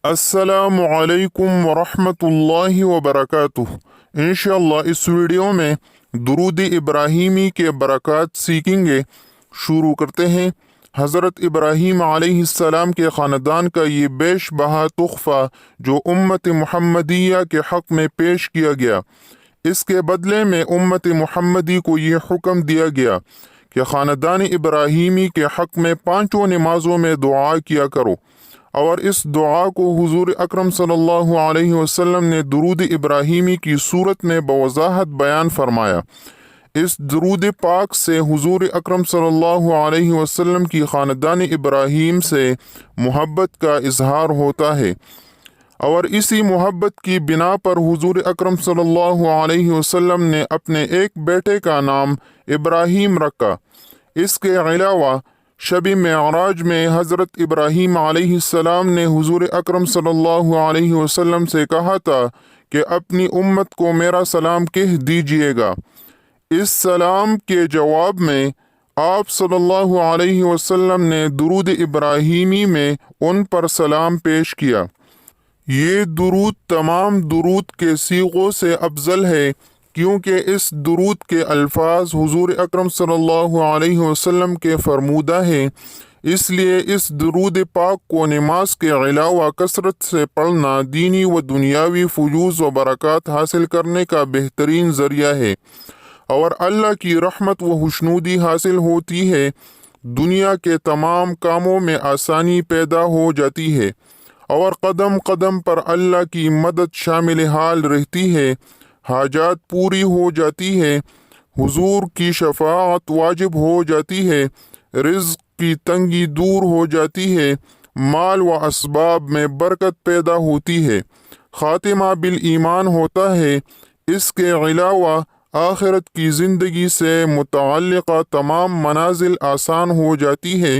السلام علیکم ورحمۃ اللہ وبرکاتہ۔ انشاءاللہ اس ویڈیو میں درود ابراہیمی کے برکات سیکھیں گے۔ شروع کرتے ہیں۔ حضرت ابراہیم علیہ السلام کے خاندان کا یہ بیش بہا تحفہ جو امت محمدیہ کے حق میں پیش کیا گیا، اس کے بدلے میں امت محمدی کو یہ حکم دیا گیا کہ خاندان ابراہیمی کے حق میں 5 نمازوں میں دعا کیا کرو، اور اس دعا کو حضور اکرم صلی اللہ علیہ وسلم نے درود ابراہیمی کی صورت میں بوضاحت بیان فرمایا۔ اس درود پاک سے حضور اکرم صلی اللہ علیہ وسلم کی خاندان ابراہیم سے محبت کا اظہار ہوتا ہے، اور اسی محبت کی بنا پر حضور اکرم صلی اللہ علیہ وسلم نے اپنے ایک بیٹے کا نام ابراہیم رکھا۔ اس کے علاوہ شب معراج میں حضرت ابراہیم علیہ السلام نے حضور اکرم صلی اللہ علیہ وسلم سے کہا تھا کہ اپنی امت کو میرا سلام کہہ دیجیے گا۔ اس سلام کے جواب میں آپ صلی اللہ علیہ وسلم نے درود ابراہیمی میں ان پر سلام پیش کیا۔ یہ درود تمام درود کے صیغوں سے افضل ہے، کیونکہ اس درود کے الفاظ حضور اکرم صلی اللہ علیہ وسلم کے فرمودہ ہیں۔ اس لیے اس درود پاک کو نماز کے علاوہ کثرت سے پڑھنا دینی و دنیاوی فیوز و برکات حاصل کرنے کا بہترین ذریعہ ہے، اور اللہ کی رحمت و خوشنودی حاصل ہوتی ہے۔ دنیا کے تمام کاموں میں آسانی پیدا ہو جاتی ہے، اور قدم قدم پر اللہ کی مدد شامل حال رہتی ہے۔ حاجات پوری ہو جاتی ہے، حضور کی شفاعت واجب ہو جاتی ہے، رزق کی تنگی دور ہو جاتی ہے، مال و اسباب میں برکت پیدا ہوتی ہے، خاتمہ بالایمان ہوتا ہے۔ اس کے علاوہ آخرت کی زندگی سے متعلقہ تمام منازل آسان ہو جاتی ہے،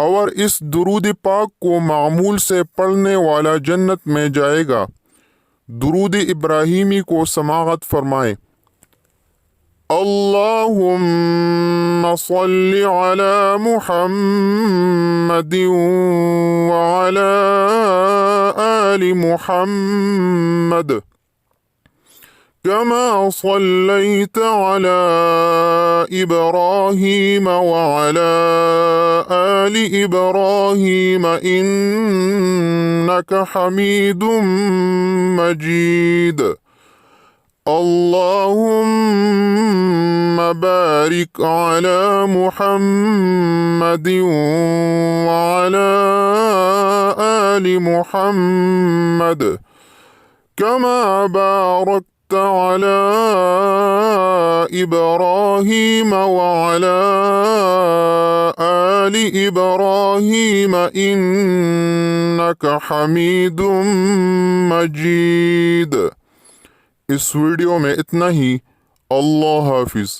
اور اس درود پاک کو معمول سے پڑھنے والا جنت میں جائے گا۔ درود ابراہیمی کو سماعت فرمائیں۔ اللہم صل علی محمد وعلی آل محمد كما صليت على إبراهيم وعلى آل إبراهيم إنك حميد مجيد اللهم بارك على محمد وعلى آل محمد كما باركت على إبراهيم وعلى آل إبراهيم إنك حميد مجيد۔ اس ویڈیو میں اتنا ہی۔ اللہ حافظ۔